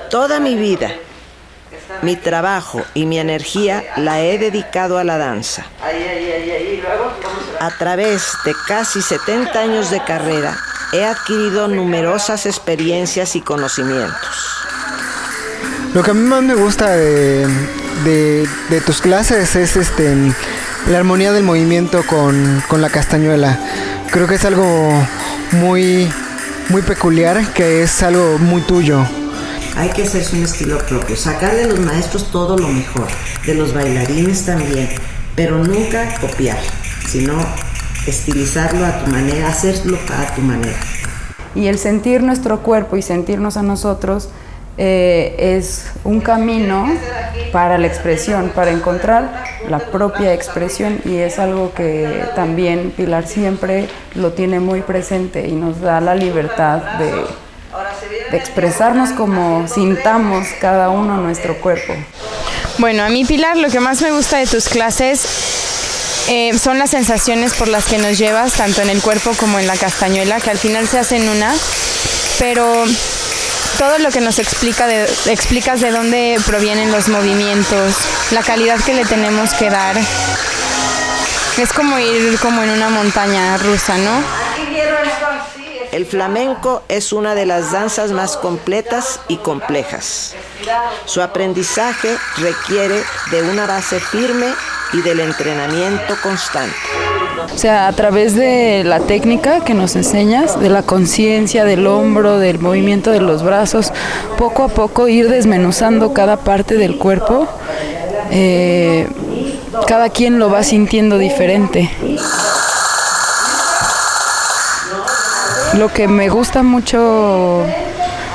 Toda mi vida, mi trabajo y mi energía la he dedicado a la danza. A través de casi 70 años de carrera, he adquirido numerosas experiencias y conocimientos. Lo que a mí más me gusta de tus clases es la armonía del movimiento con la castañuela. Creo que es algo muy, muy peculiar, que es algo muy tuyo. Hay que hacerse un estilo propio, sacarle a los maestros todo lo mejor, de los bailarines también, pero nunca copiar, sino estilizarlo a tu manera, hacerlo a tu manera. Y el sentir nuestro cuerpo y sentirnos a nosotros es un camino para la expresión, para encontrar la propia expresión, y es algo que también Pilar siempre lo tiene muy presente y nos da la libertad de expresarnos como sintamos cada uno nuestro cuerpo. Bueno, a mí, Pilar, lo que más me gusta de tus clases son las sensaciones por las que nos llevas, tanto en el cuerpo como en la castañuela, que al final se hacen una, pero todo lo que nos explicas de dónde provienen los movimientos, la calidad que le tenemos que dar, es como ir como en una montaña rusa, ¿no? El flamenco es una de las danzas más completas y complejas. Su aprendizaje requiere de una base firme y del entrenamiento constante. O sea, a través de la técnica que nos enseñas, de la conciencia del hombro, del movimiento de los brazos, poco a poco ir desmenuzando cada parte del cuerpo, cada quien lo va sintiendo diferente. Lo que me gusta mucho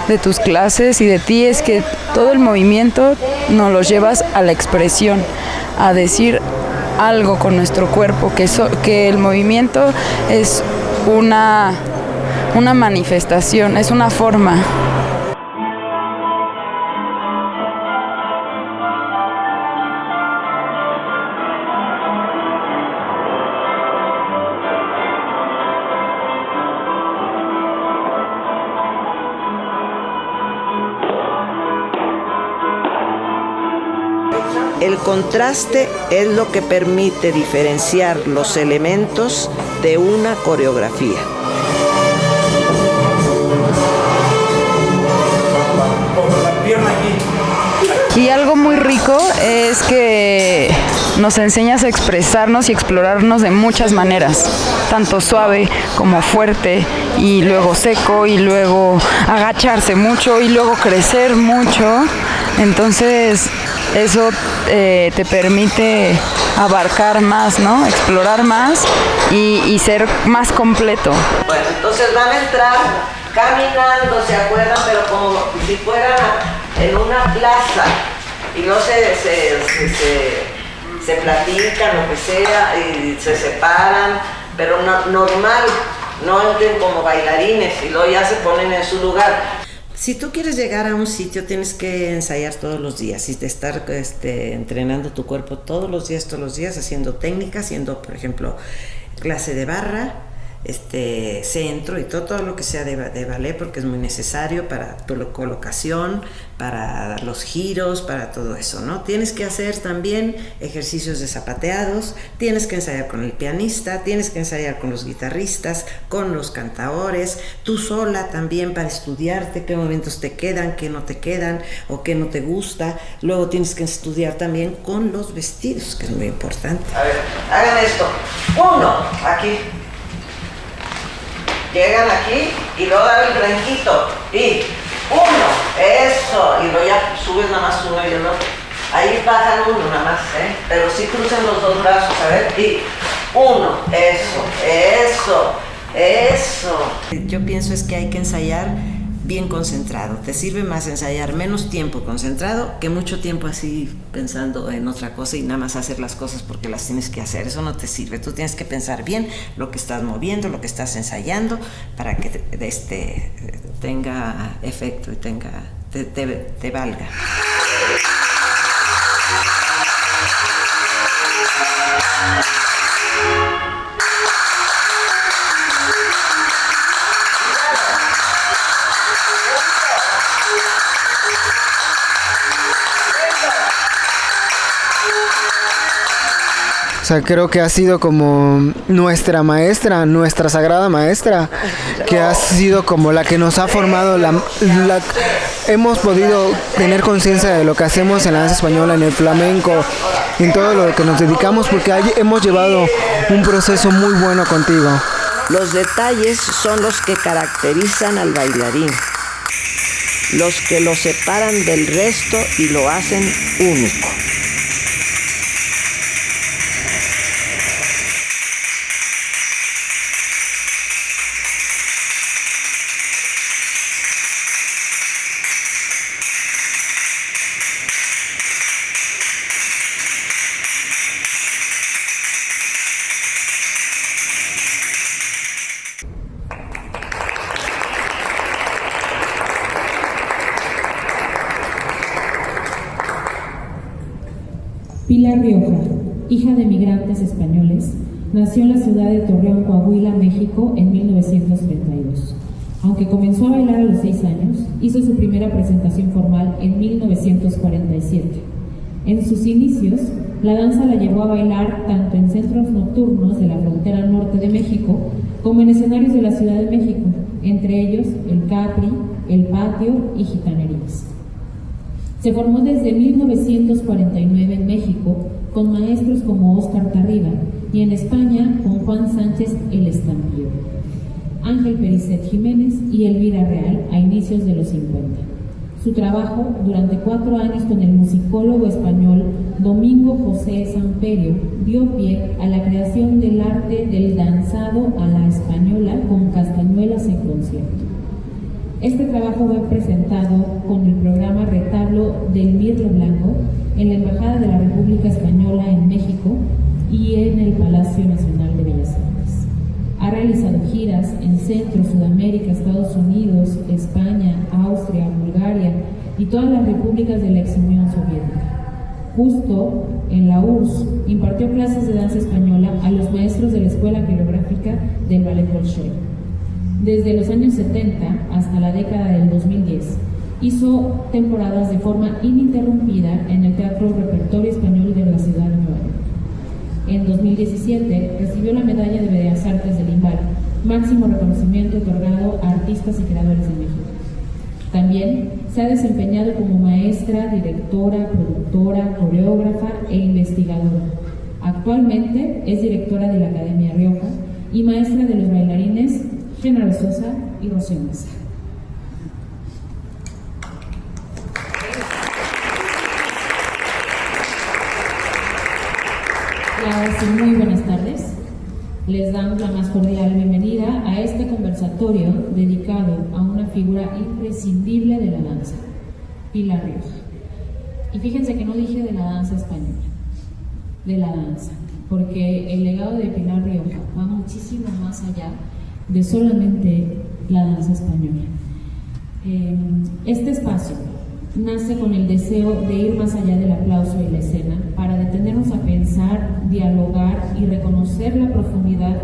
de tus clases y de ti es que todo el movimiento nos lo llevas a la expresión, a decir algo con nuestro cuerpo, que el movimiento es una manifestación, es una forma. El contraste es lo que permite diferenciar los elementos de una coreografía. Y algo muy rico es que nos enseñas a expresarnos y explorarnos de muchas maneras, tanto suave como fuerte, y luego seco, y luego agacharse mucho, y luego crecer mucho. Entonces eso te permite abarcar más, ¿no? Explorar más y ser más completo. Bueno, entonces van a entrar caminando, ¿se acuerdan? Pero como si fueran en una plaza y no se platican, lo que sea, y se separan, pero normal, no entren como bailarines y luego ya se ponen en su lugar. Si tú quieres llegar a un sitio, tienes que ensayar todos los días y estar entrenando tu cuerpo todos los días, haciendo técnicas, haciendo, por ejemplo, clase de barra, centro y todo lo que sea de ballet, porque es muy necesario para tu colocación, para los giros, para todo eso, ¿no? Tienes que hacer también ejercicios de zapateados, tienes que ensayar con el pianista, tienes que ensayar con los guitarristas, con los cantadores, tú sola también para estudiarte qué movimientos te quedan, qué no te quedan o qué no te gusta. Luego tienes que estudiar también con los vestidos, que es muy importante. A ver, hagan esto. 1, aquí. Llegan aquí y luego dan el brinquito y 1, eso, y luego ya subes nada más uno y el otro. Ahí bajan uno nada más, pero sí cruzan los dos brazos, a ver, y 1, eso. Yo pienso es que hay que ensayar bien concentrado. Te sirve más ensayar menos tiempo concentrado que mucho tiempo así pensando en otra cosa y nada más hacer las cosas porque las tienes que hacer. Eso no te sirve. Tú tienes que pensar bien lo que estás moviendo, lo que estás ensayando para que tenga efecto y te valga. O sea, creo que ha sido como nuestra maestra, nuestra sagrada maestra, que ha sido como la que nos ha formado, hemos podido tener conciencia de lo que hacemos en la danza española, en el flamenco, en todo lo que nos dedicamos, porque hemos llevado un proceso muy bueno contigo. Los detalles son los que caracterizan al bailarín, los que lo separan del resto y lo hacen único. Pilar Rioja, hija de migrantes españoles, nació en la ciudad de Torreón, Coahuila, México, en 1932. Aunque comenzó a bailar a los 6 años, hizo su primera presentación formal en 1947. En sus inicios, la danza la llevó a bailar tanto en centros nocturnos de la frontera norte de México como en escenarios de la Ciudad de México, entre ellos el Capri, el Patio y Gitanerías. Se formó desde 1949 en México con maestros como Óscar Tarriba y en España con Juan Sánchez el Estampillo, Ángel Pericet Jiménez y Elvira Real a inicios de los 50. Su trabajo durante 4 años con el musicólogo español Domingo José Samperio dio pie a la creación del arte del danzado a la española con castañuelas en concierto. Este trabajo fue presentado con el programa Retablo del Mirlo Blanco en la Embajada de la República Española en México y en el Palacio Nacional de Bellas Artes. Ha realizado giras en Centro, Sudamérica, Estados Unidos, España, Austria, Bulgaria y todas las repúblicas de la ex Unión Soviética. Justo en la URSS impartió clases de danza española a los maestros de la Escuela Coreográfica del Ballet Bolshoi. Desde los años 70 hasta la década del 2010, hizo temporadas de forma ininterrumpida en el Teatro Repertorio Español de la Ciudad de Nueva York. En 2017 recibió la Medalla de Bellas Artes del IMBAL, máximo reconocimiento otorgado a artistas y creadores de México. También se ha desempeñado como maestra, directora, productora, coreógrafa e investigadora. Actualmente es directora de la Academia Rioja y maestra de los bailarines Genaro Sosa y Rocío Mesa. Muy buenas tardes. Les damos la más cordial bienvenida a este conversatorio dedicado a una figura imprescindible de la danza, Pilar Rioja. Y fíjense que no dije de la danza española, de la danza, porque el legado de Pilar Rioja va muchísimo más allá de solamente la danza española. Este espacio nace con el deseo de ir más allá del aplauso y la escena para detenernos a pensar, dialogar y reconocer la profundidad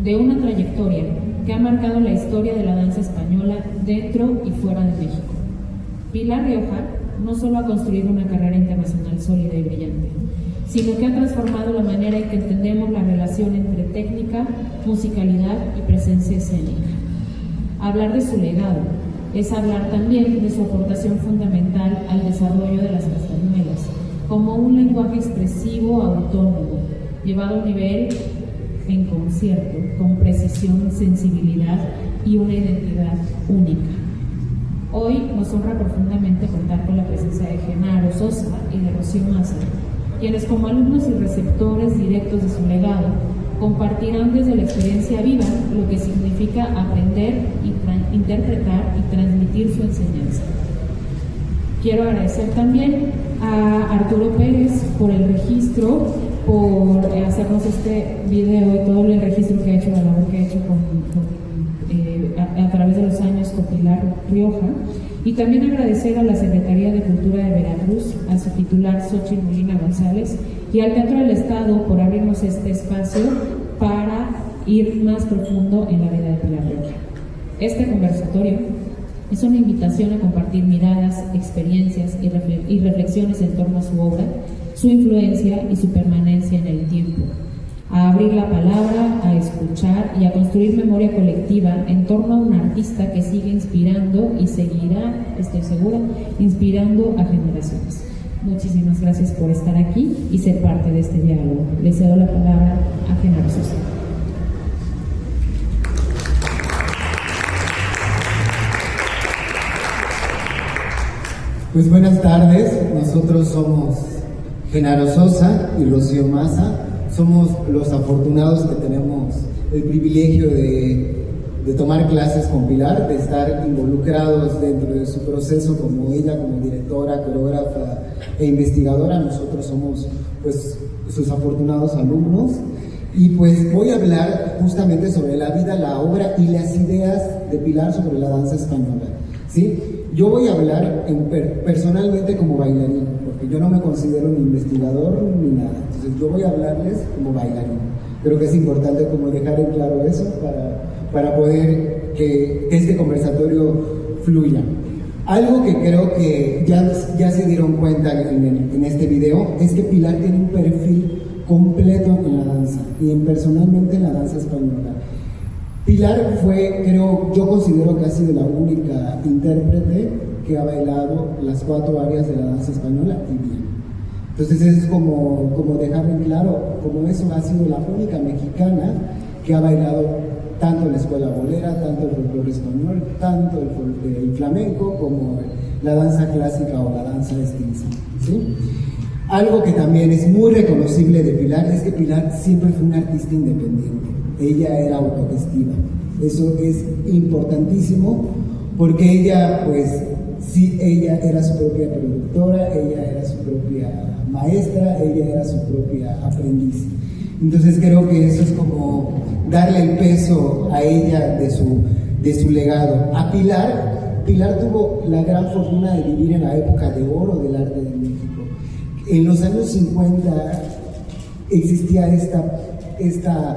de una trayectoria que ha marcado la historia de la danza española dentro y fuera de México. Pilar Rioja no solo ha construido una carrera internacional sólida y brillante, sino que ha transformado la manera en que entendemos la relación entre técnica, musicalidad y presencia escénica. Hablar de su legado es hablar también de su aportación fundamental al desarrollo de las castañuelas, como un lenguaje expresivo autónomo, llevado a un nivel en concierto, con precisión, sensibilidad y una identidad única. Hoy nos honra profundamente contar con la presencia de Genaro Sosa y de Rocío Mesa, quienes como alumnos y receptores directos de su legado compartirán desde la experiencia viva lo que significa aprender, interpretar y transmitir su enseñanza. Quiero agradecer también a Arturo Pérez por el registro, por hacernos este video y todo el registro que ha hecho, la labor que ha hecho a través de los años con Pilar Rioja, y también agradecer a la Secretaría de Cultura de Veracruz, a su titular Xochitl Molina González y al Teatro del Estado por abrirnos este espacio para ir más profundo en la vida de Pilar Rioja. Este conversatorio es una invitación a compartir miradas, experiencias y reflexiones en torno a su obra, su influencia y su permanencia en el tiempo. a abrir la palabra, a escuchar y a construir memoria colectiva en torno a un artista que sigue inspirando y seguirá, estoy segura, inspirando a generaciones. Muchísimas gracias por estar aquí y ser parte de este diálogo. Les cedo la palabra a Genaro Sosa. Pues buenas tardes, nosotros somos Genaro Sosa y Rocío Maza, somos los afortunados que tenemos el privilegio de tomar clases con Pilar, de estar involucrados dentro de su proceso como ella, como directora, coreógrafa e investigadora. Nosotros somos pues sus afortunados alumnos y pues voy a hablar justamente sobre la vida, la obra y las ideas de Pilar sobre la danza española, ¿sí? Yo voy a hablar personalmente como bailarín, porque yo no me considero ni investigador ni nada. Entonces yo voy a hablarles como bailarín. Creo que es importante como dejar en claro eso para poder que este conversatorio fluya. Algo que creo que ya se dieron cuenta en este video es que Pilar tiene un perfil completo en la danza y personalmente en la danza española. Pilar fue, yo considero que ha sido la única intérprete que ha bailado las 4 áreas de la danza española y bien. Entonces es como dejar en claro, como eso ha sido la única mexicana que ha bailado tanto la escuela bolera, tanto el folclore español, tanto el flamenco como la danza clásica o la danza extinta, ¿sí? Algo que también es muy reconocible de Pilar es que Pilar siempre fue una artista independiente. Ella era autogestiva. Eso es importantísimo porque ella, pues, sí, ella era su propia productora, ella era su propia maestra, ella era su propia aprendiz. Entonces creo que eso es como darle el peso a ella de su legado. A Pilar tuvo la gran fortuna de vivir en la época de oro del arte de México. En los años 50 existía esta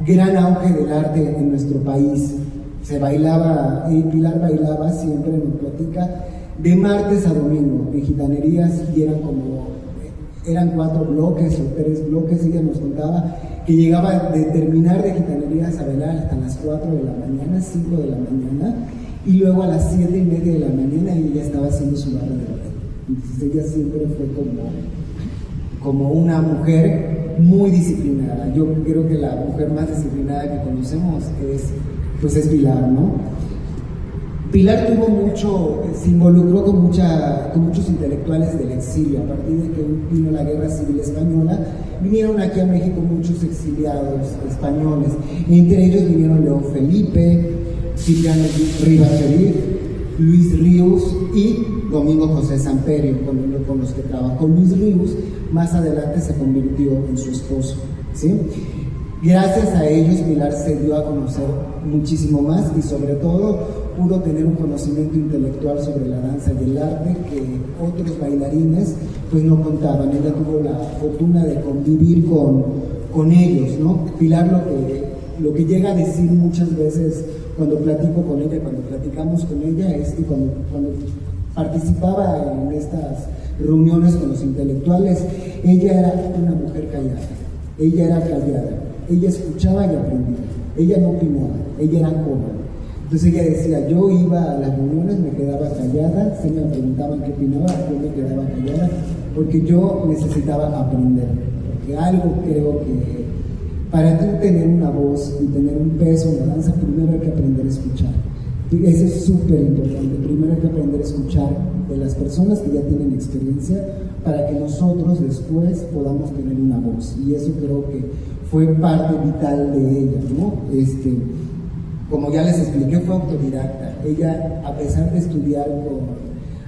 gran auge del arte en nuestro país. Se bailaba, Pilar bailaba, siempre nos platica, de martes a domingo, en gitanerías, y eran 4 bloques o 3 bloques. Ella nos contaba que llegaba de terminar de gitanerías a bailar hasta las 4 de la mañana, 5 de la mañana, y luego a las 7:30 de la mañana ella estaba haciendo su barra de baile. Entonces ella siempre fue como una mujer muy disciplinada. Yo creo que la mujer más disciplinada que conocemos es Pilar, ¿no? Pilar se involucró con muchos intelectuales del exilio. A partir de que vino la Guerra Civil Española, vinieron aquí a México muchos exiliados españoles. Entre ellos vinieron León Felipe, Cipriano Rivas Feliz, Luis Ríos y Domingo José Samperio, con los que trabajó. Luis Ríos más adelante se convirtió en su esposo, ¿sí? Gracias a ellos Pilar se dio a conocer muchísimo más y sobre todo pudo tener un conocimiento intelectual sobre la danza y el arte que otros bailarines pues no contaban. Ella tuvo la fortuna de convivir con ellos, ¿no? Pilar lo que llega a decir muchas veces cuando platico con ella, cuando platicamos con ella, es que cuando participaba en estas reuniones con los intelectuales, ella era una mujer callada, ella era callada, ella escuchaba y aprendía, ella no opinaba, ella era cómoda. Entonces ella decía, yo iba a las reuniones, me quedaba callada, si me preguntaban qué opinaba, yo me quedaba callada, porque yo necesitaba aprender, porque algo creo que para tú tener una voz y tener un peso en la danza, primero hay que aprender a escuchar. Eso es súper importante. Primero hay que aprender a escuchar de las personas que ya tienen experiencia para que nosotros después podamos tener una voz. Y eso creo que fue parte vital de ella, ¿no? Como ya les expliqué, fue autodidacta. Ella, a pesar de estudiar con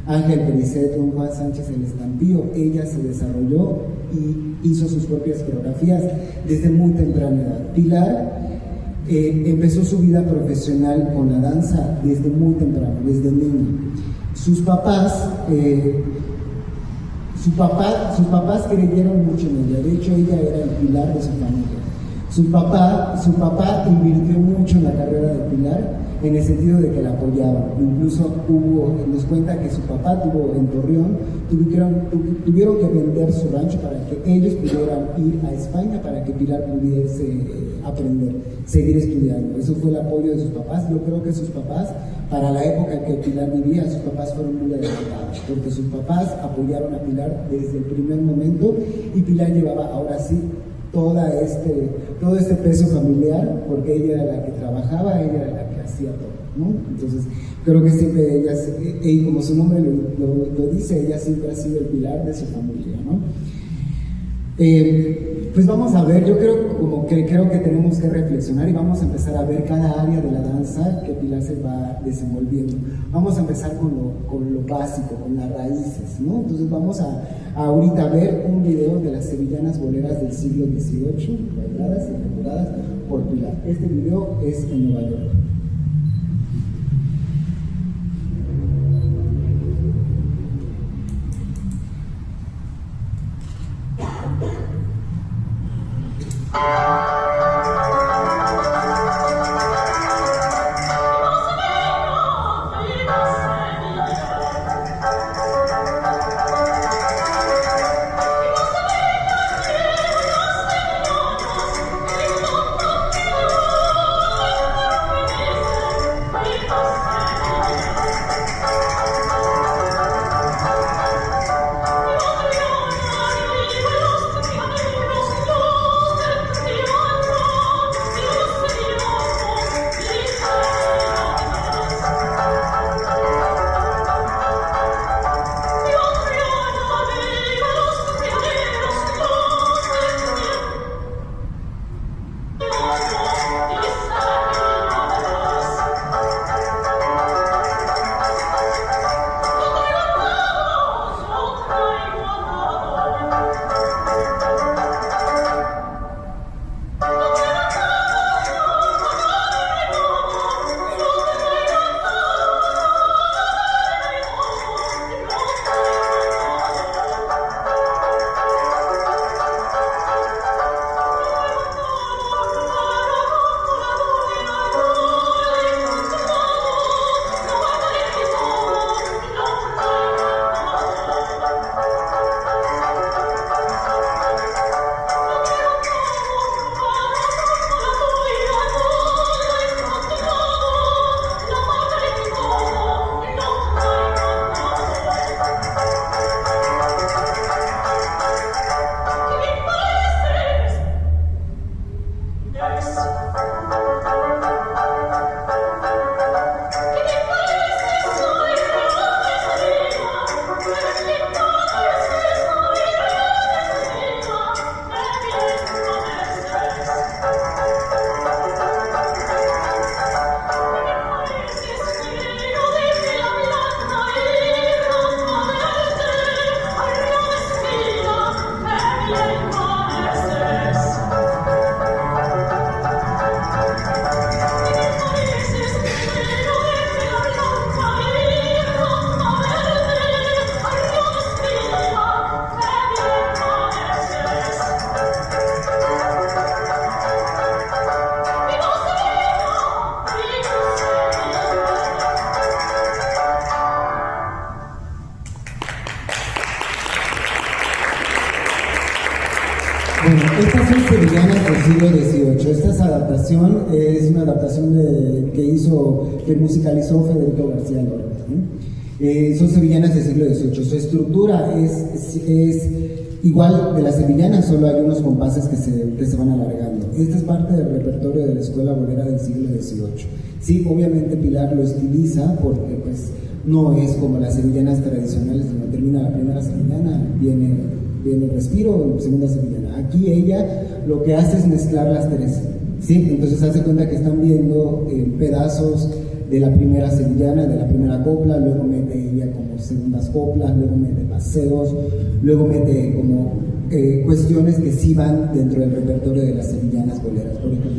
Ángel Pericet, con Juan Sánchez el Estampío, ella se desarrolló y hizo sus propias coreografías desde muy temprana edad. Pilar empezó su vida profesional con la danza desde muy temprano, desde niña. Sus papás creyeron mucho en ella. De hecho, ella era el pilar de su familia. Su papá invirtió mucho en la carrera de Pilar en el sentido de que la apoyaban. Incluso nos cuenta que su papá en Torreón, tuvieron que vender su rancho para que ellos pudieran ir a España, para que Pilar pudiese aprender, seguir estudiando. Eso fue el apoyo de sus papás. Yo creo que sus papás, para la época en que Pilar vivía, sus papás fueron muy adelantados, porque sus papás apoyaron a Pilar desde el primer momento, y Pilar llevaba ahora sí todo este peso familiar, porque ella era la que trabajaba, ella era la que hacía todo, ¿no? Entonces creo que siempre ella, y como su nombre lo dice, ella siempre ha sido el pilar de su familia, ¿no? Pues vamos a ver, yo creo que tenemos que reflexionar y vamos a empezar a ver cada área de la danza que Pilar se va desenvolviendo. Vamos a empezar con lo básico, con las raíces, ¿no? Entonces vamos a ahorita ver un video de las sevillanas boleras del siglo XVIII, bailadas y ejecutadas por Pilar. Este video es en Nueva York. Bueno, estas son sevillanas del siglo XVIII. Esta adaptación es una adaptación que musicalizó Federico García Lorca, ¿sí? Son sevillanas del siglo XVIII. Su estructura es igual de las sevillanas, solo hay unos compases que se van alargando. Esta es parte del repertorio de la escuela bolera del siglo XVIII. Sí, obviamente Pilar lo estiliza porque pues no es como las sevillanas tradicionales, donde termina la primera sevillana, viene el respiro, segunda sevillana. Aquí ella lo que hace es mezclar las tres, ¿sí? Entonces hace cuenta que están viendo pedazos de la primera sevillana, de la primera copla, luego mete ella como segundas coplas, luego mete paseos, luego mete como cuestiones que sí van dentro del repertorio de las sevillanas boleras. Por ejemplo,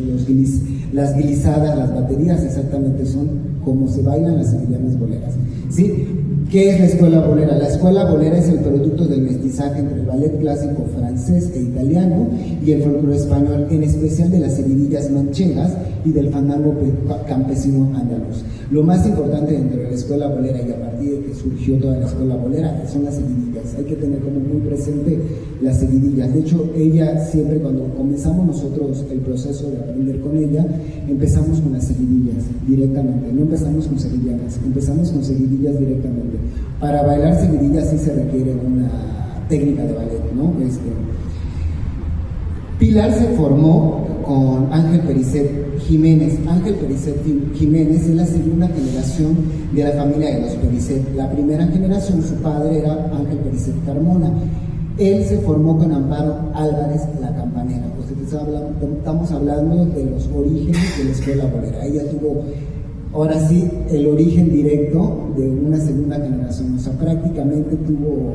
las guilizadas, las baterías exactamente son como se bailan las sevillanas boleras. ¿sí? ¿Qué es la escuela bolera? La escuela bolera es el producto del mestizaje entre el ballet clásico francés e italiano y el folclore español, en especial de las seguidillas manchegas y del fandango campesino andaluz. Lo más importante dentro de la escuela bolera, y a partir de que surgió toda la escuela bolera, son las seguidillas. Hay que tener como muy presente las seguidillas. De hecho, ella siempre, cuando comenzamos nosotros el proceso de aprender con ella, empezamos con las seguidillas directamente. No empezamos con seguidianas, empezamos con seguidillas directamente. Para bailar seguidillas sí se requiere una técnica de ballet, ¿no? Pilar se formó con Ángel Pericet Jiménez. Ángel Pericet Jiménez es la segunda generación de la familia de los Pericet. La primera generación, su padre era Ángel Pericet Carmona. Él se formó con Amparo Álvarez, la campanera. Estamos hablando de los orígenes de la escuela bolera. Ella tuvo, ahora sí, el origen directo de una segunda generación. O sea, prácticamente tuvo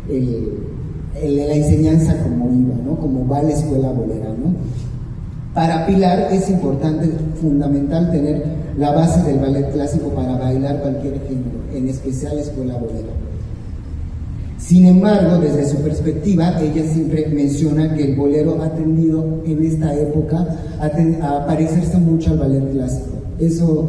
la enseñanza como iba, ¿no? Como va la escuela bolera, ¿no? Para Pilar es importante, fundamental, tener la base del ballet clásico para bailar cualquier género, en especial la escuela bolera. Sin embargo, desde su perspectiva, ella siempre menciona que el bolero ha tendido en esta época a parecerse mucho al ballet clásico. Eso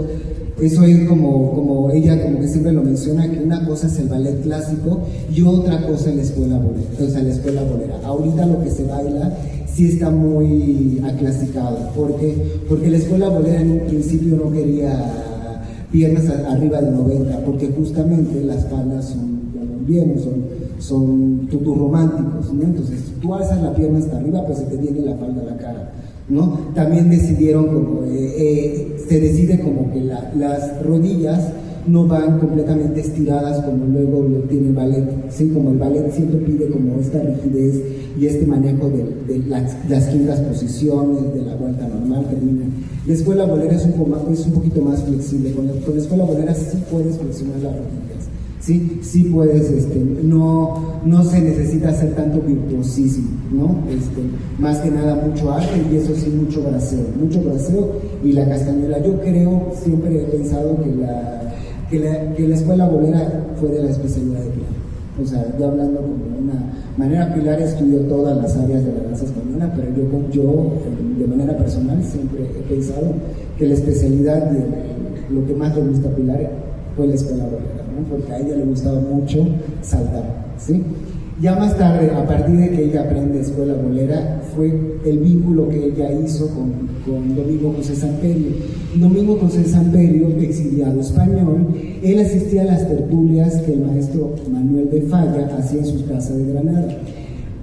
es como ella como que siempre lo menciona, que una cosa es el ballet clásico y otra cosa es la escuela bolera. Entonces, la escuela bolera. Ahorita lo que se baila sí está muy aclasicado, porque la escuela bolera en un principio no quería piernas arriba de 90, porque justamente las faldas son tutus románticos, ¿no? Entonces, tú alzas la pierna hasta arriba, pues se te viene la falda a la cara, ¿no? También decidieron se decide como que las rodillas no van completamente estiradas como luego lo tiene el ballet, ¿sí? Como el ballet siempre pide como esta rigidez y este manejo de las quintas posiciones, de la vuelta normal, termina. La escuela bolera es un poquito más flexible. Con la escuela bolera sí puedes flexionar las rodillas, sí puedes, no se necesita hacer tanto virtuosismo, ¿no? Más que nada mucho arte y eso sí, mucho braceo y la castañuela. Yo creo, siempre he pensado que la escuela bolera fue de la especialidad de Pilar. O sea, ya hablando como de una manera, Pilar estudió todas las áreas de la danza española, pero yo de manera personal siempre he pensado que la especialidad de lo que más le gusta a Pilar fue la escuela bolera, ¿no? Porque a ella le gustaba mucho saltar, ¿sí? Ya más tarde, a partir de que ella aprende escuela bolera, fue el vínculo que ella hizo con Domingo José Samperio. Domingo José Samperio, exiliado español, él asistía a las tertulias que el maestro Manuel de Falla hacía en su casa de Granada.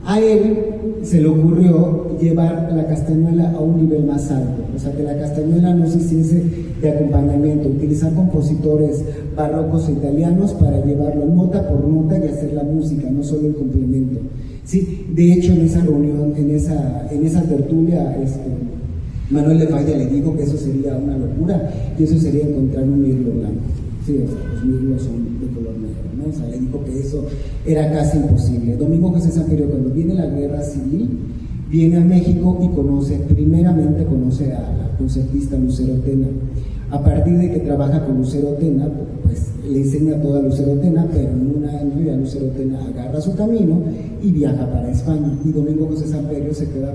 A él se le ocurrió llevar la castañuela a un nivel más alto, o sea, que la castañuela no se hiciese de acompañamiento, utilizar compositores barrocos e italianos para llevarlo nota por nota y hacer la música, no solo el complemento. Sí, de hecho, en esa reunión, en esa tertulia, Manuel de Falla le dijo que eso sería una locura y eso sería encontrar un mirlo blanco. Sí, o sea, los mirlos son de color negro, ¿no? O sea, le dijo que eso era casi imposible. Domingo José Samperio, cuando viene la guerra civil, viene a México y primeramente conoce a la concertista Lucero Tena. A partir de que trabaja con Lucero Tena, pues le enseña toda Lucero Tena, pero en un año ya Lucero Tena agarra su camino y viaja para España. Y Domingo José Samperio se queda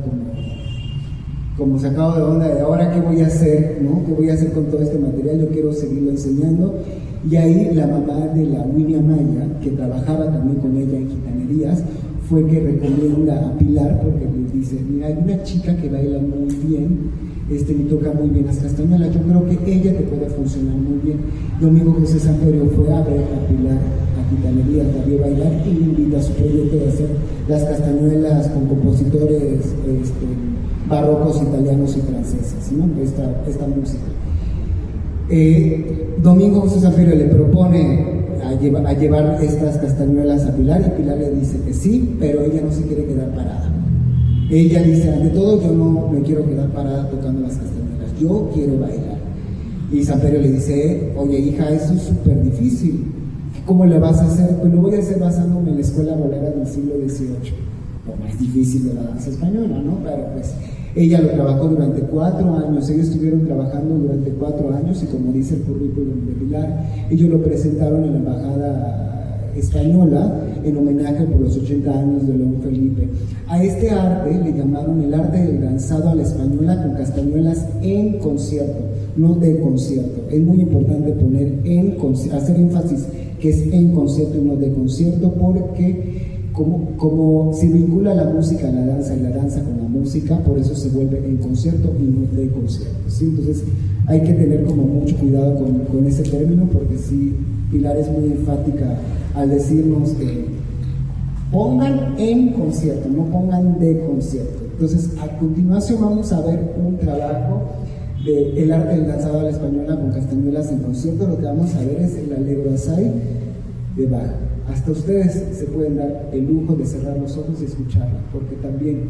como sacado de onda de ahora qué voy a hacer, ¿no? ¿Qué voy a hacer con todo este material? Yo quiero seguirlo enseñando. Y ahí la mamá de la Winnie Amaya, que trabajaba también con ella en gitanerías, fue que recomienda a Pilar porque le dice, mira, hay una chica que baila muy bien, y toca muy bien las castañuelas, yo creo que ella te puede funcionar muy bien. Domingo José Samperio fue a ver a Pilar a gitanerías, la vio bailar y le invita a su proyecto de hacer las castañuelas con compositores barrocos italianos y franceses, ¿no? Esta música. Domingo José Samperio le propone a llevar estas castañuelas a Pilar y Pilar le dice que sí, pero ella no se quiere quedar parada. Ella dice, ante todo, yo no me quiero quedar parada tocando las castañuelas, yo quiero bailar. Y Samperio le dice, oye hija, eso es súper difícil, ¿cómo le vas a hacer? Pues lo voy a hacer basándome en la escuela bolera del siglo XVIII, lo más difícil de la danza española, ¿no? Pero pues Ella lo trabajó durante 4 años, ellos estuvieron trabajando durante 4 años y como dice el currículum de Pilar, ellos lo presentaron en la embajada española en homenaje por los 80 años de León Felipe. A este arte le llamaron el arte del danzado a la española con castañuelas en concierto, no de concierto. Es muy importante poner hacer énfasis que es en concierto y no de concierto, porque como se vincula la música a la danza y la danza con la música, por eso se vuelve en concierto y no de concierto, ¿sí? Entonces hay que tener como mucho cuidado con ese término, porque sí, Pilar es muy enfática al decirnos que pongan en concierto, no pongan de concierto. Entonces, a continuación vamos a ver un trabajo del arte del danzado a la española con castañuelas en concierto. Lo que vamos a ver es el Allegro Assai de Bach. Hasta ustedes se pueden dar el lujo de cerrar los ojos y escucharla, porque también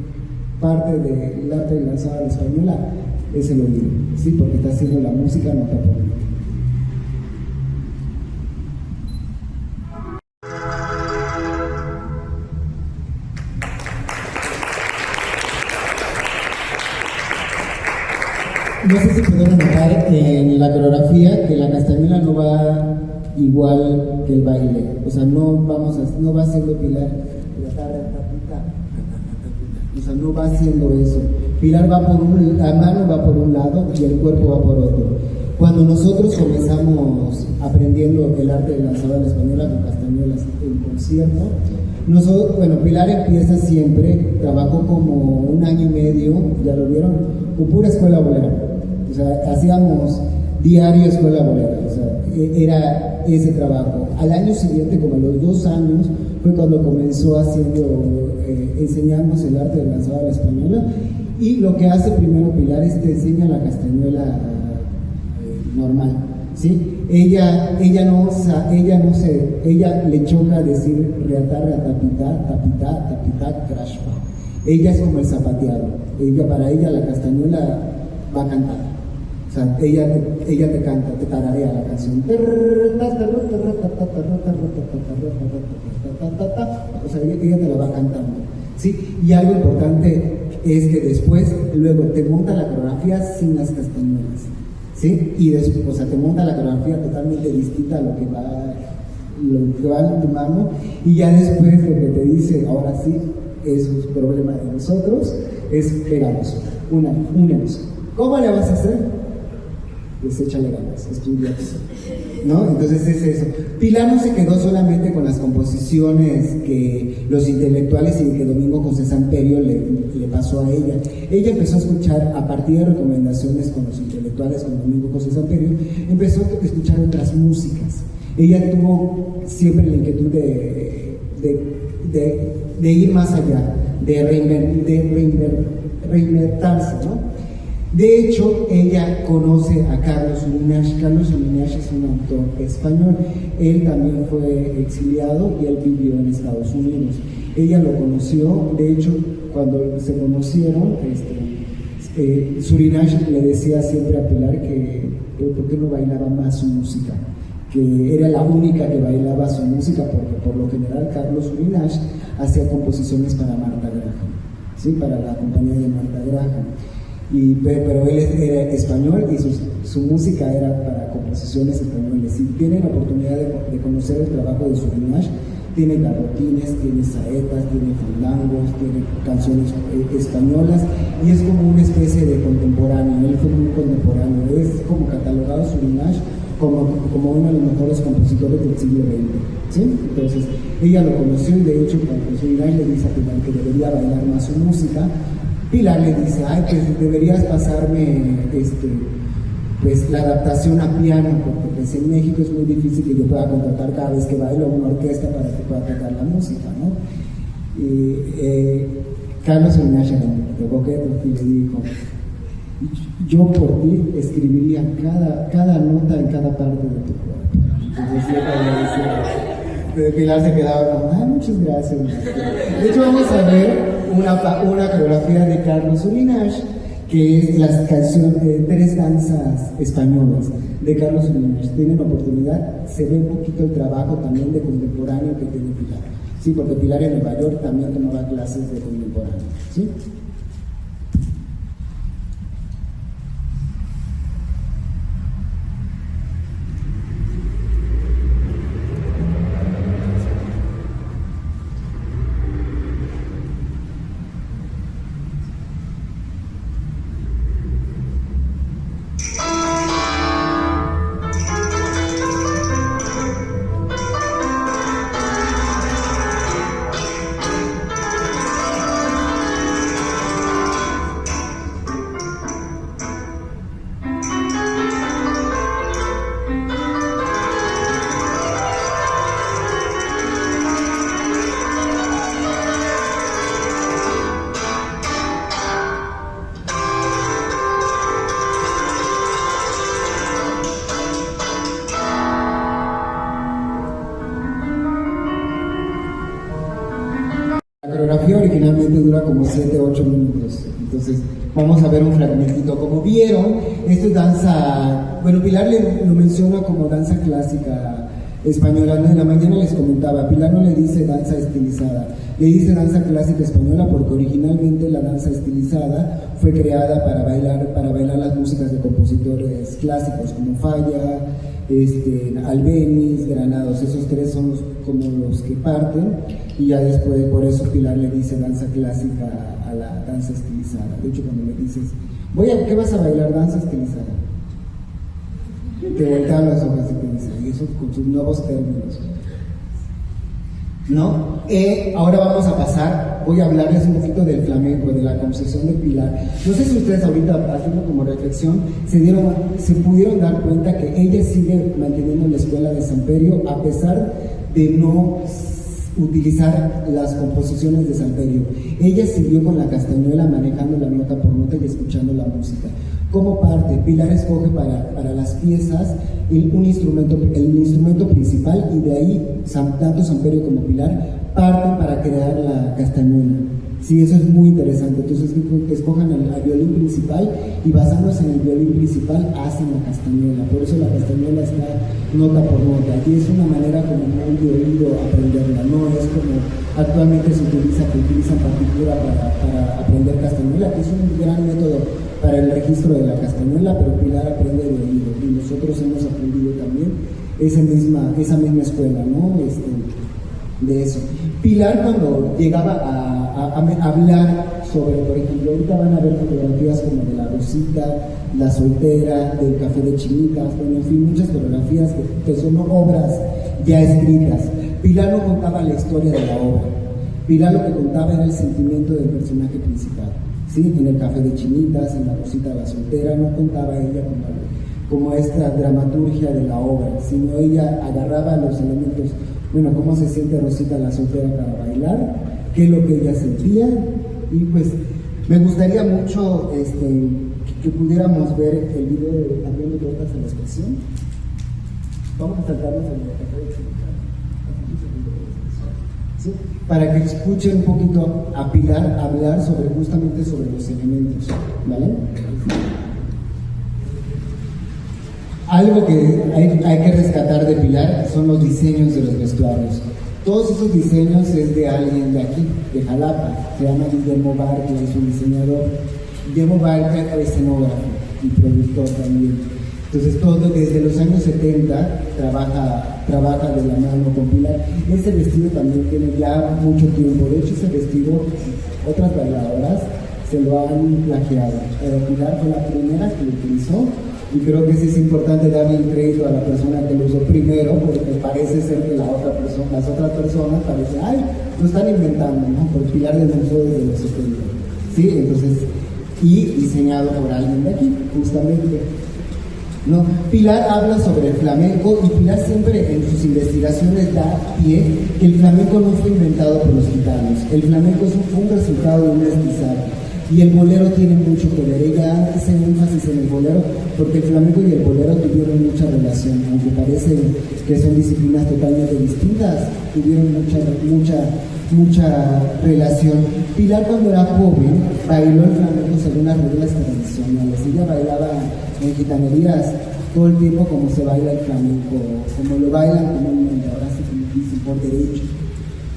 parte del arte del danzado a la española es el oído, ¿sí? Porque está haciendo la música nota por nota. No sé si pudieron notar en la coreografía que la castañuela no va igual que el baile, o sea, no va haciendo Pilar, o sea, no va haciendo eso. Pilar la mano va por un lado y el cuerpo va por otro. Cuando nosotros comenzamos aprendiendo el arte de danzado a la española con castañuelas en concierto, Pilar empieza siempre, trabajó como 1 año y medio, ya lo vieron, con pura escuela bolera. O sea, hacíamos diario escuela bolera, o sea, era ese trabajo. Al año siguiente, como a los 2 años, fue cuando comenzó enseñarnos el arte del danzado a la española, y lo que hace primero Pilar es te enseña la castañuela normal, ¿sí? Ella le choca decir reatar, reatapitá, tapitá, tapitá, crashpa. Ella es como el zapateado. Para ella la castañuela va a cantar. O sea, ella te canta, te tararea la canción. O sea, ella te la va cantando, ¿sí? Y algo importante es que después, luego te monta la coreografía sin las castañuelas, ¿sí? Y después, o sea, te monta la coreografía totalmente distinta a lo que va en tu mano, y ya después lo que te dice, ahora sí, es un problema de nosotros, es pegamos, únenos. ¿Cómo le vas a hacer? Pues échale ganas, estudia, ¿no? Entonces es eso. Pilar no se quedó solamente con las composiciones que los intelectuales y que Domingo José Samperio le pasó a ella. Ella empezó a escuchar, a partir de recomendaciones con los intelectuales, con Domingo José Samperio, empezó a escuchar otras músicas. Ella tuvo siempre la inquietud de ir más allá, de reinventarse, ¿no? De hecho, ella conoce a Carlos Uminash. Carlos Uminash es un autor español. Él también fue exiliado y él vivió en Estados Unidos. Ella lo conoció, de hecho, cuando se conocieron, Surinash le decía siempre a Pilar que ¿por qué no bailaba más su música? Que era la única que bailaba su música, porque por lo general Carlos Surinash hacía composiciones para Martha Graham, ¿sí? Para la compañía de Martha Graham. Pero él era español y su música era para composiciones españoles. Si tienen la oportunidad de conocer el trabajo de Surinash, tiene garrotines, tiene saetas, tiene fandangos, tiene canciones españolas, y es como una especie de contemporáneo. Él fue muy contemporáneo, es como catalogado Surinash como uno de los mejores compositores del siglo XX, ¿sí? Entonces ella lo conoció, y de hecho cuando Surinash le dice a Pilar que debería bailar más su música, Pilar le dice, pues deberías pasarme pues la adaptación a piano, porque pues en México es muy difícil que yo pueda contratar cada vez que bailo una orquesta para que pueda tocar la música, ¿no? Y Carlos Uminash de Boquete y le dijo, yo por ti escribiría cada nota en cada parte de tu cuerpo. Entonces Pilar se quedaba como, muchas gracias. De hecho vamos a ver una coreografía de Carlos Uminash, que es las canciones de 3 danzas españolas de Carlos Uminash. Tienen oportunidad, se ve un poquito el trabajo también de contemporáneo que tiene Pilar, ¿sí? Porque Pilar en Nueva York también tomaba clases de contemporáneo, ¿sí? coreografía originalmente dura como 7-8 minutos, entonces vamos a ver un fragmentito. Como vieron, esto es danza, bueno, Pilar lo menciona como danza clásica española. En la mañana les comentaba, Pilar no le dice danza estilizada, le dice danza clásica española porque originalmente la danza estilizada fue creada para bailar las músicas de compositores clásicos como Falla, Albéniz, Granados. Esos tres son como los que parten, y ya después por eso Pilar le dice danza clásica a la danza estilizada. De hecho, cuando le dices, ¿qué vas a bailar? Danza estilizada, te voltean los ojos y te dicen, y eso con sus nuevos términos, ¿no? Ahora vamos a pasar, voy a hablarles un poquito del flamenco, de la concepción de Pilar. No sé si ustedes ahorita, haciendo como reflexión, se pudieron dar cuenta que ella sigue manteniendo la escuela de Samperio a pesar de no utilizar las composiciones de Samperio. Ella siguió con la castañuela, manejando la nota por nota y escuchando la música. Como parte, Pilar escoge para las piezas el instrumento principal, y de ahí tanto Samperio como Pilar parten para crear la castañuela. Sí, eso es muy interesante. Entonces escojan el violín principal y basándose en el violín principal hacen la castañuela. Por eso la castañuela está nota por nota, y es una manera como muy de oído aprenderla, no es como actualmente se utilizan partitura para aprender castañuela, que es un gran método para el registro de la castañuela, pero Pilar aprende de oído, y nosotros hemos aprendido también esa misma escuela, ¿no? De eso. Pilar, cuando llegaba a hablar sobre, por ejemplo, ahorita van a ver fotografías como de la Rosita, la Soltera, del Café de Chinitas, bueno, en fin, muchas fotografías que son obras ya escritas. Pilar no contaba la historia de la obra, Pilar lo que contaba era el sentimiento del personaje principal. ¿Sí? En el Café de Chinitas, en la Rosita, la Soltera, no contaba ella como esta dramaturgia de la obra, sino ella agarraba los elementos, bueno, cómo se siente Rosita la Soltera para bailar, qué es lo que ella sentía, y pues me gustaría mucho que pudiéramos ver el video de Abriendo Puertas a la Expresión. Vamos a saltarnos el Café de Chinitas, ¿sí? Para que escuchen un poquito a Pilar hablar justamente sobre los elementos, ¿vale? Algo que hay que rescatar de Pilar son los diseños de los vestuarios. Todos esos diseños es de alguien de aquí, de Jalapa, se llama Guillermo Barca, es un diseñador. Guillermo Barca fue escenógrafo y productor también. Entonces todo desde los años 70 trabaja de la mano con Pilar. Ese vestido también tiene ya mucho tiempo. De hecho, ese vestido otras bailadoras se lo han plagiado, pero Pilar fue la primera que lo utilizó, y creo que sí es importante darle el crédito a la persona que lo usó primero, porque parece ser que las otras personas parecen, ay, lo están inventando, ¿no? Porque Pilar demostró desde los 70, ¿sí? Entonces, y diseñado por alguien de aquí, justamente. No, Pilar habla sobre el flamenco, y Pilar siempre en sus investigaciones da pie que el flamenco no fue inventado por los gitanos. El flamenco fue un resultado de un mestizaje, y el bolero tiene mucho que ver. Ella hace énfasis en el bolero porque el flamenco y el bolero tuvieron mucha relación, aunque parece que son disciplinas totalmente distintas, tuvieron mucha relación. Pilar, cuando era joven, bailó el flamenco según las reglas tradicionales. Ella bailaba en gitanerías todo el tiempo como se baila el flamenco, como lo bailan comúnmente, ahora sí como dicen, por derecho,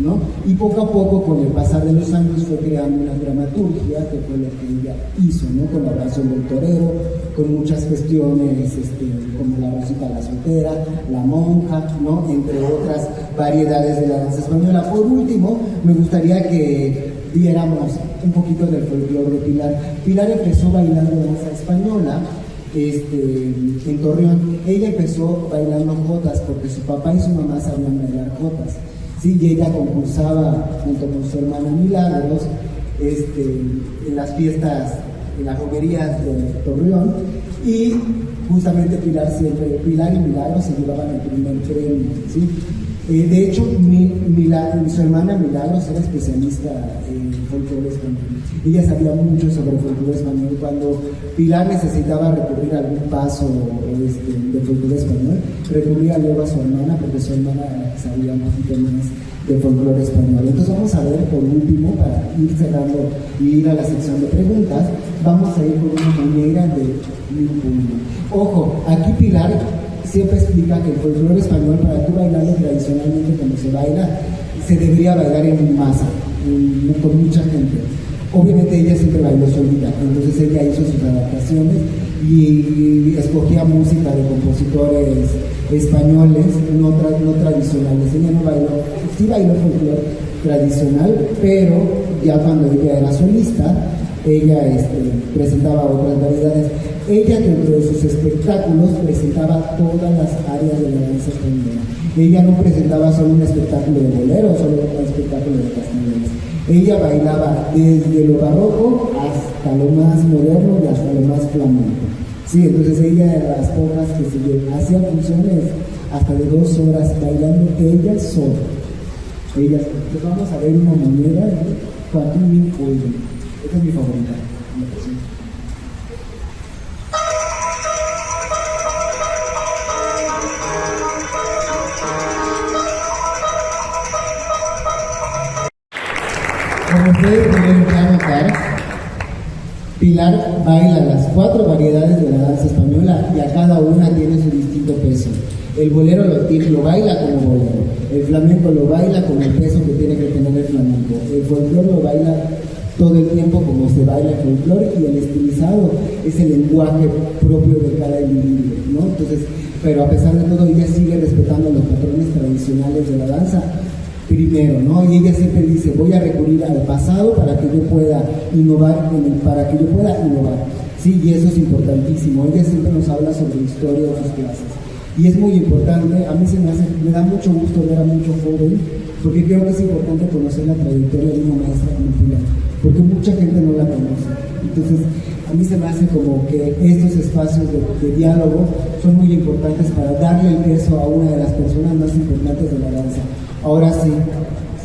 ¿no? Y poco a poco, con el pasar de los años, fue creando una dramaturgia, que fue lo que ella hizo, ¿no? Con la oración del torero, con muchas cuestiones como la Rosita la Soltera, la Monja, ¿no? Entre otras variedades de la danza española. Por último, me gustaría que viéramos un poquito del folclore de Pilar. Pilar empezó bailando danza española en Torreón. Ella empezó bailando jotas porque su papá y su mamá sabían bailar jotas. Sí, y ella concursaba junto con su hermana Milagros en las fiestas, en las romerías de Torreón, y justamente Pilar y Milagros se llevaban el primer premio, ¿sí? De hecho, su hermana Milagros era especialista en folclore español. Ella sabía mucho sobre folclore español. Cuando Pilar necesitaba recurrir a algún paso de folclore español, recurría luego a su hermana, porque su hermana sabía más de folclore español. Entonces vamos a ver, por último, para ir cerrando y ir a la sección de preguntas, vamos a ir con una muñeira de mi puño. Ojo, aquí Pilar siempre explica que el folclore español, para tú bailarlo tradicionalmente como se baila, se debería bailar en masa, con mucha gente. Obviamente ella siempre bailó solita, entonces ella hizo sus adaptaciones y escogía música de compositores españoles, no tradicionales. Ella no bailó, sí bailó folclore tradicional, pero ya cuando ella era solista, ella presentaba otras variedades. Ella, dentro de sus espectáculos, presentaba todas las áreas de la danza española. Ella no presentaba solo un espectáculo de bolero, solo un espectáculo de castañuelas. Ella bailaba desde lo barroco hasta lo más moderno y hasta lo más flamenco. Sí, entonces ella era de las pocas que hacía funciones hasta de 2 horas bailando ella sola. Entonces vamos a ver una moneda de 4.000 euros. Esta es mi favorita. Como ustedes pueden notar, Pilar baila las 4 variedades de la danza española y a cada una tiene su distinto peso. El bolero lo baila como bolero, el flamenco lo baila con el peso que tiene que tener el flamenco, el folclore lo baila todo el tiempo como se baila el folclore, y el estilizado es el lenguaje propio de cada individuo, ¿no? Entonces, pero a pesar de todo, ella sigue respetando los patrones tradicionales de la danza. Primero, ¿no? Y ella siempre dice, voy a recurrir al pasado para que yo pueda innovar, Sí, y eso es importantísimo. Ella siempre nos habla sobre historia de sus clases. Y es muy importante, a mí me da mucho gusto ver a mucho joven, porque creo que es importante conocer la trayectoria de una maestra como Pilar, porque mucha gente no la conoce. Entonces, a mí se me hace como que estos espacios de diálogo son muy importantes para darle el peso a una de las personas más importantes de la danza. Ahora sí,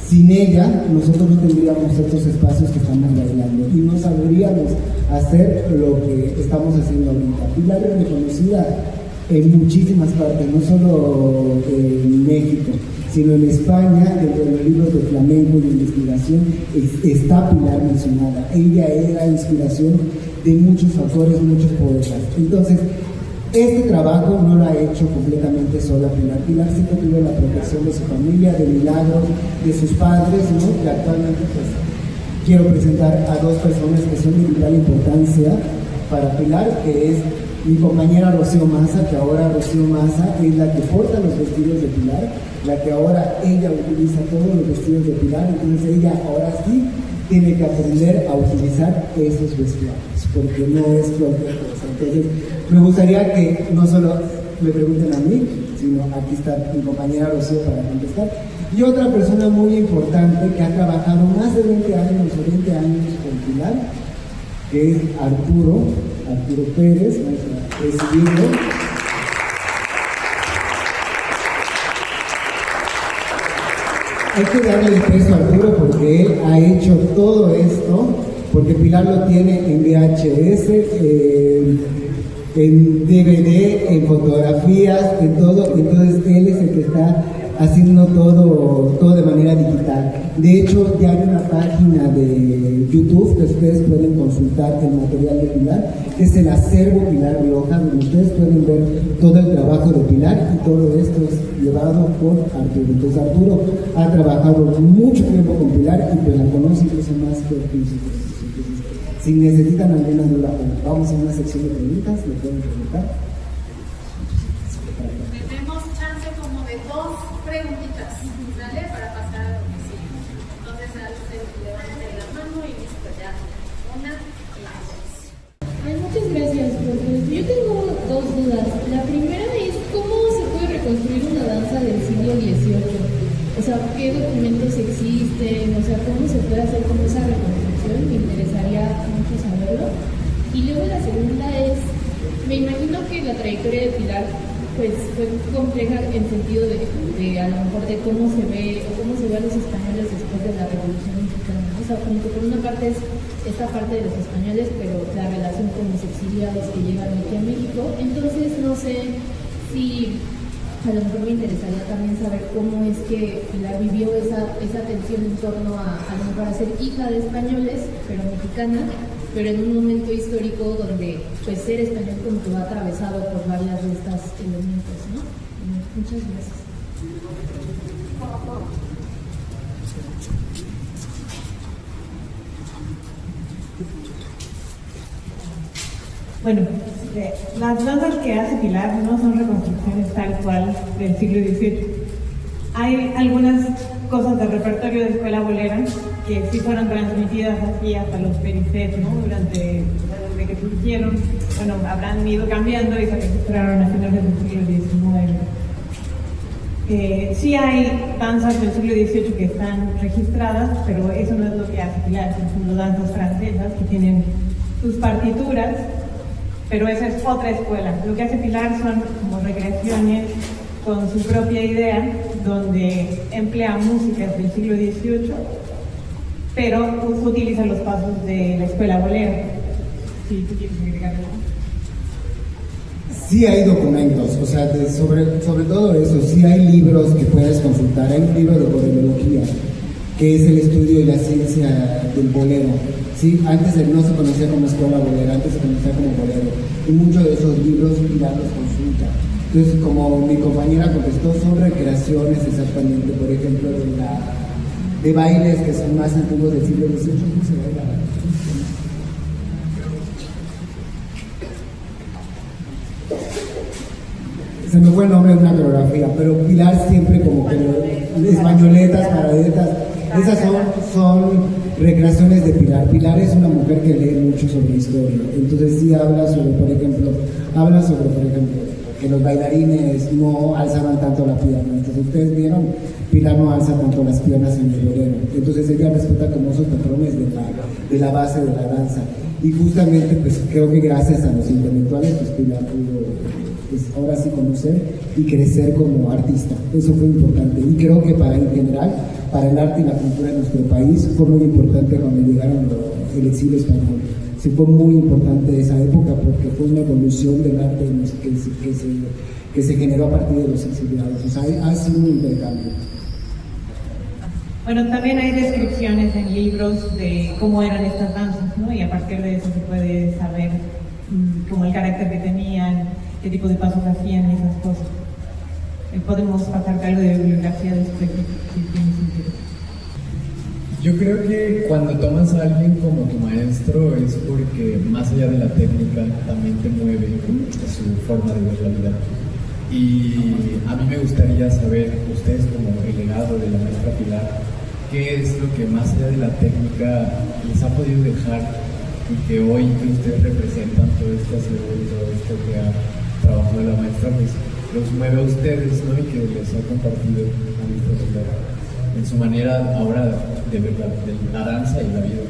sin ella nosotros no tendríamos estos espacios que estamos bailando y no sabríamos hacer lo que estamos haciendo ahorita. Pilar es reconocida en muchísimas partes, no solo en México, sino en España. Dentro de los libros de flamenco y de investigación está Pilar mencionada. Ella era inspiración de muchos autores, muchos poetas. Entonces, este trabajo no lo ha hecho completamente sola Pilar. Pilar siempre tuvo la protección de su familia, de Milagros, de sus padres, ¿no? Y actualmente pues quiero presentar a 2 personas que son de vital importancia para Pilar, que es mi compañera Rocío Maza, que ahora Rocío Maza es la que porta los vestidos de Pilar, la que ahora ella utiliza todos los vestidos de Pilar. Entonces ella ahora sí tiene que aprender a utilizar esos vestuarios, porque no es cualquier cosa. Entonces, me gustaría que no solo me pregunten a mí, sino aquí está mi compañera Rocío para contestar. Y otra persona muy importante que ha trabajado más de 20 años con Pilar, que es Arturo Pérez, vamos a recibirlo. Hay que darle el peso a Arturo porque él ha hecho todo esto, porque Pilar lo tiene en VHS, en DVD, en fotografías, en todo. Entonces él es el que está haciendo todo de manera digital. De hecho, ya hay una página de YouTube que ustedes pueden consultar el material de Pilar, que es el Acervo Pilar Rioja, donde ustedes pueden ver todo el trabajo de Pilar, y todo esto es llevado por Arturo. Entonces Arturo ha trabajado mucho tiempo con Pilar y pues la conoce incluso más que el príncipe. Si necesitan alguna duda, vamos a una sección de preguntas, le pueden preguntar. Tenemos chance como de 2 preguntitas, ¿sale? Para pasar a lo que sigue. Entonces, se levante la mano y listo, ya. 1 y 2. Muchas gracias, profesor. Yo tengo 2 dudas. La primera es, ¿cómo se puede reconstruir una danza del siglo XVIII? O sea, ¿qué documentos existen? O sea, ¿cómo se puede hacer como esa reconstrucción? Me interesaría mucho saberlo. Y luego la segunda es, me imagino que la trayectoria de Pilar pues fue compleja en sentido de a lo mejor de cómo se ve o cómo se ve a los españoles después de la Revolución Mexicana, ¿no? O sea, como que por una parte es esta parte de los españoles, pero la relación con los exiliados que llegan aquí a México. Entonces no sé si a lo mejor me interesaría también saber cómo es que Pilar vivió esa tensión en torno a lo mejor a ser hija de españoles, pero mexicana, pero en un momento histórico donde pues ser español como que va atravesado por varias de estas elementos, ¿no? Muchas gracias. Bueno, las danzas que hace Pilar no son reconstrucciones tal cual del siglo XVIII. Hay algunas cosas del repertorio de Escuela Bolera que sí fueron transmitidas así hasta los periféricos, ¿no? Desde que surgieron, bueno, habrán ido cambiando y se registraron a finales del siglo XIX. Sí hay danzas del siglo XVIII que están registradas, pero eso no es lo que hace Pilar. Por ejemplo, danzas francesas que tienen sus partituras, pero esa es otra escuela. Lo que hace Pilar son como recreaciones con su propia idea, donde emplea músicas del siglo XVIII, pero utiliza los pasos de la escuela bolera. Sí, ¿tú quieres agregar algo? Sí hay documentos, o sea, sobre todo eso, sí hay libros que puedes consultar. Hay un libro de boleriología, que es el estudio y la ciencia del bolero. Sí, antes no se conocía como escuela bolera, antes se conocía como bolero. Y muchos de esos libros Pilar los consulta. Entonces, como mi compañera contestó, son recreaciones exactamente, por ejemplo, de bailes que son más antiguos del siglo XVIII. ¿Cómo se baila? Se me fue el nombre de una coreografía, pero Pilar siempre como que españoletas, paradetas, esas son recreaciones de Pilar. Pilar es una mujer que lee mucho sobre historia, entonces sí habla sobre, por ejemplo, que los bailarines no alzaban tanto la pierna. Entonces ustedes vieron, Pilar no alza tanto las piernas en el bolero, entonces ella respeta como esos patrones de la base de la danza. Y justamente pues creo que gracias a los intelectuales pues Pilar pudo pues ahora sí conocer y crecer como artista. Eso fue importante, y creo que en general para el arte y la cultura de nuestro país fue muy importante cuando llegaron el exilio español. Sí, fue muy importante esa época porque fue una evolución del arte que se generó a partir de los exiliados. O sea, ha sido un intercambio. Bueno, también hay descripciones en libros de cómo eran estas danzas, ¿no? Y a partir de eso se puede saber como el carácter que tenían, qué tipo de pasos hacían y esas cosas. Podemos pasar algo de bibliografía después si tienes interés. Yo creo que cuando tomas a alguien como tu maestro es porque más allá de la técnica también te mueve su forma de ver la vida. Y a mí me gustaría saber, ustedes como el legado de la maestra Pilar, ¿qué es lo que más allá de la técnica les ha podido dejar y que hoy que ustedes representan todo este acervo y todo esto que ha trabajado la maestra, pues los mueve a ustedes, ¿no? Y que les ha compartido a maestra Pilar en su manera ahora de ver la danza y la vida?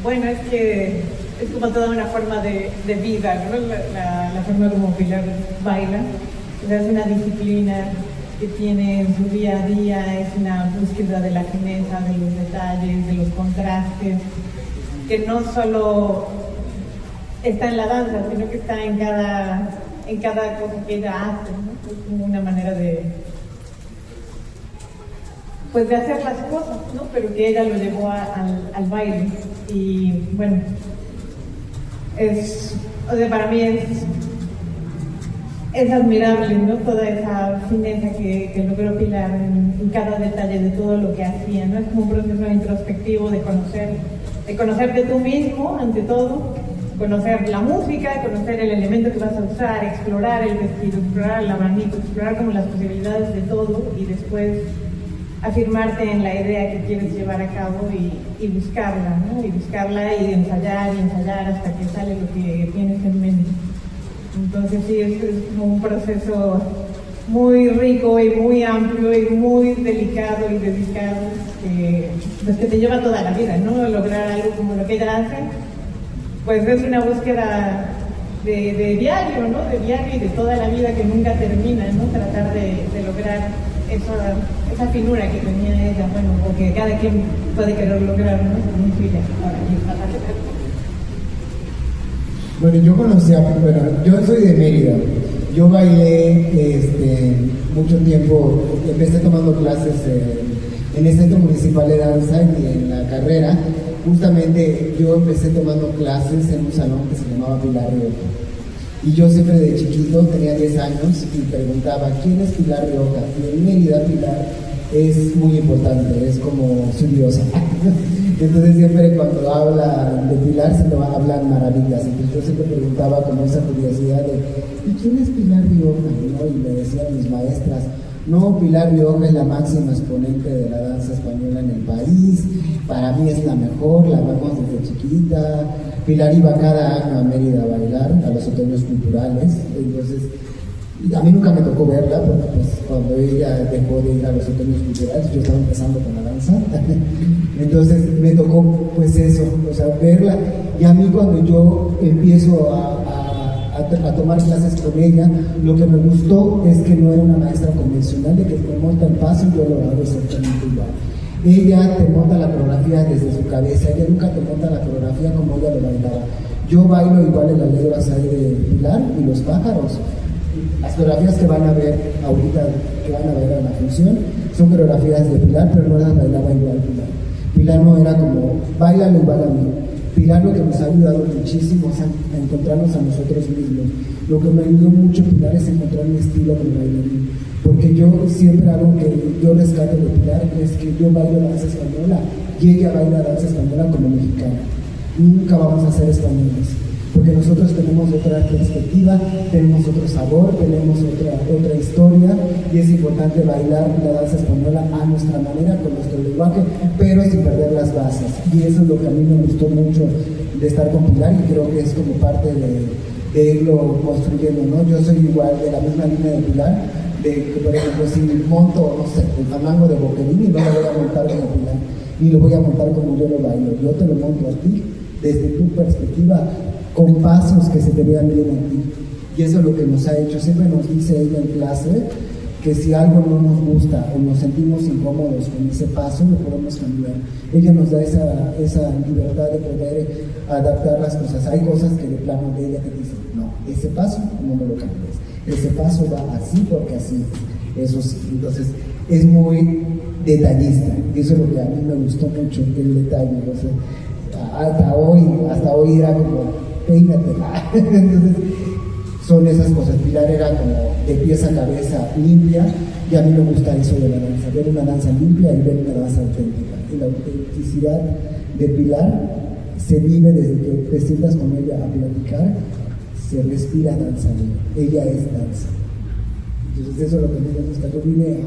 Bueno, es que es como toda una forma de vida, ¿no? La forma como Pilar baila. O sea, es una disciplina que tiene en su día a día, es una búsqueda de la fineza, de los detalles, de los contrastes, que no solo está en la danza, sino que está en cada cosa que ella hace, ¿no? Es como una manera de hacer las cosas, ¿no? Pero que ella lo llevó al baile. Y bueno, para mí es admirable, ¿no? Toda esa fineza que logró Pilar en cada detalle de todo lo que hacía, ¿no? Es como un proceso introspectivo de conocerte tú mismo ante todo, conocer la música, conocer el elemento que vas a usar, explorar el vestido, explorar el abanico, explorar como las posibilidades de todo, y después afirmarte en la idea que quieres llevar a cabo y buscarla, ¿no? Y buscarla y ensayar hasta que sale lo que tienes en mente. Entonces sí, es como un proceso muy rico y muy amplio y muy delicado y dedicado que te lleva toda la vida, ¿no? Lograr algo como lo que ella hace, pues es una búsqueda de diario, ¿no? De diario y de toda la vida que nunca termina, ¿no? Tratar de lograr esa finura que tenía ella, bueno, o que cada quien puede querer lograr, ¿no? Muy fila. Bueno, yo soy de Mérida. Yo bailé mucho tiempo, empecé tomando clases en el Centro Municipal de Danza y en la carrera. Justamente yo empecé tomando clases en un salón que se llamaba Pilar Rioja. Y yo siempre de chiquito, tenía 10 años, y preguntaba, ¿quién es Pilar Rioja? Y en Mérida Pilar es muy importante, es como su diosa. Entonces siempre cuando habla de Pilar se le van a hablar maravillas. Entonces yo siempre preguntaba con esa curiosidad de, ¿y quién es Pilar Rioja? ¿No? Y me decían mis maestras, no, Pilar Rioja es la máxima exponente de la danza española en el país, para mí es la mejor, la vemos desde chiquita. Pilar iba cada año a Mérida a bailar, a los otoños culturales, entonces a mí nunca me tocó verla, porque pues, cuando ella dejó de ir a los otoños culturales, yo estaba empezando con la danza, entonces me tocó pues eso, o sea, verla, y a mí cuando yo empiezo a tomar clases con ella, lo que me gustó es que no era una maestra convencional de que te monta el paso y yo lo hago exactamente igual. Ella te monta la coreografía desde su cabeza, ella nunca te monta la coreografía como ella lo bailaba. Yo bailo igual en la Alegro Azar de Pilar y Los Pájaros. Las coreografías que van a ver ahorita, que van a ver en la función, son coreografías de Pilar, pero no las bailaba igual Pilar. Pilar no era como, báilalo igual a mí. Pilar lo que nos ha ayudado muchísimo es a encontrarnos a nosotros mismos. Lo que me ayudó mucho Pilar es encontrar mi estilo como bailarín. Porque yo siempre algo que yo rescato de Pilar es que yo bailo danza española y ella baila danza española como mexicana. Nunca vamos a ser españoles, porque nosotros tenemos otra perspectiva, tenemos otro sabor, tenemos otra historia, y es importante bailar la danza española a nuestra manera, con nuestro lenguaje, pero sin perder las bases. Y eso es lo que a mí me gustó mucho de estar con Pilar, y creo que es como parte de irlo construyendo, ¿no? Yo soy igual de la misma línea de Pilar, de que por ejemplo si monto, no sé, el fandango de Boquerini, no lo voy a montar como Pilar, ni lo voy a montar como yo lo bailo, yo te lo monto a ti, desde tu perspectiva, con pasos que se te vean bien a ti. Y eso es lo que nos ha hecho. Siempre nos dice ella en clase que si algo no nos gusta o nos sentimos incómodos con ese paso, lo podemos cambiar. Ella nos da esa libertad de poder adaptar las cosas. Hay cosas que de plano de ella te dicen, no, ese paso no me lo cambies, ese paso va así porque así es. Eso sí, entonces es muy detallista, y eso es lo que a mí me gustó mucho, el detalle. O sea, hasta hoy era como, peínate. Entonces son esas cosas. Pilar era como de pies a cabeza limpia, y a mí me gusta eso de la danza, ver una danza limpia y ver una danza auténtica. Y la autenticidad de Pilar se vive desde que te sientas con ella a platicar, se respira danza, ella es danza. Entonces eso es lo que a mí me gusta. Yo vine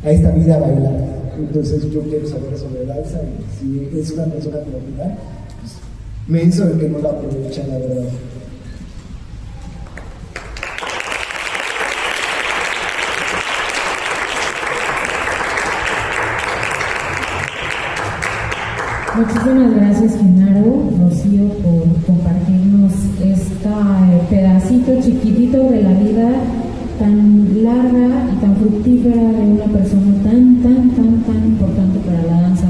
a esta vida a bailar, entonces yo quiero saber sobre danza, y si es una persona como Pilar, pues me hizo el que no la aprovecha, la verdad. Muchísimas gracias, Genaro, Rocío, por compartirnos este pedacito chiquitito de la vida tan larga y tan fructífera de una persona tan importante para la danza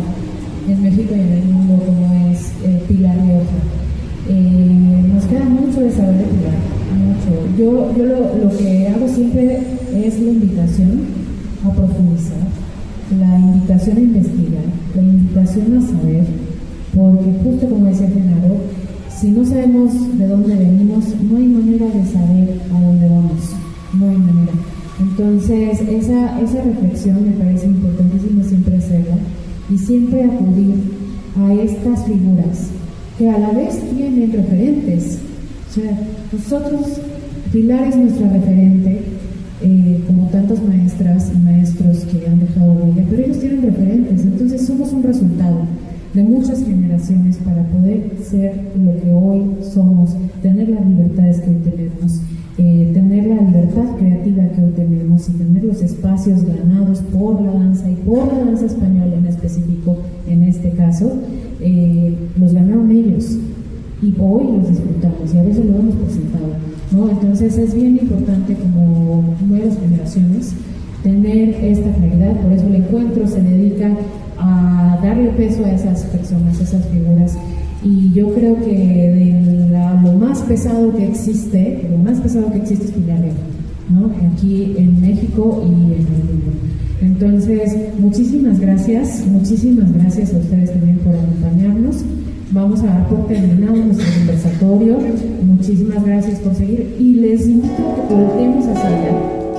en México y en el mundo como es Pilar Rioja. Nos queda mucho de saber de Pilar, mucho. Yo lo que hago siempre es la invitación a profundizar, la invitación a investigar, la invitación a saber, porque justo como decía Genaro, si no sabemos de dónde venimos, no hay manera de saber a dónde vamos, no hay manera. Entonces esa reflexión me parece importantísimo siempre hacerla, y siempre acudir a estas figuras que a la vez tienen referentes. O sea, nosotros, Pilar es nuestra referente, como tantas maestras y maestros que han dejado huella, pero ellos tienen referentes. Entonces somos un resultado de muchas generaciones para poder ser lo que hoy somos, tener las libertades que hoy tenemos, tener la libertad creativa que hoy tenemos, y tener los espacios ganados por la danza y por la danza española en específico, en este caso, los ganaron ellos. y hoy los disfrutamos y a veces lo hemos presentado, ¿no? Entonces es bien importante como nuevas generaciones tener esta claridad, por eso el encuentro se dedica a darle peso a esas personas, a esas figuras, y yo creo que lo más pesado que existe es Pilar Rioja, ¿no? Aquí en México y en el mundo. Entonces, muchísimas gracias a ustedes también por acompañarnos. Vamos a dar por terminado nuestro conversatorio. Muchísimas gracias por seguir y les invito a que volteemos hacia allá.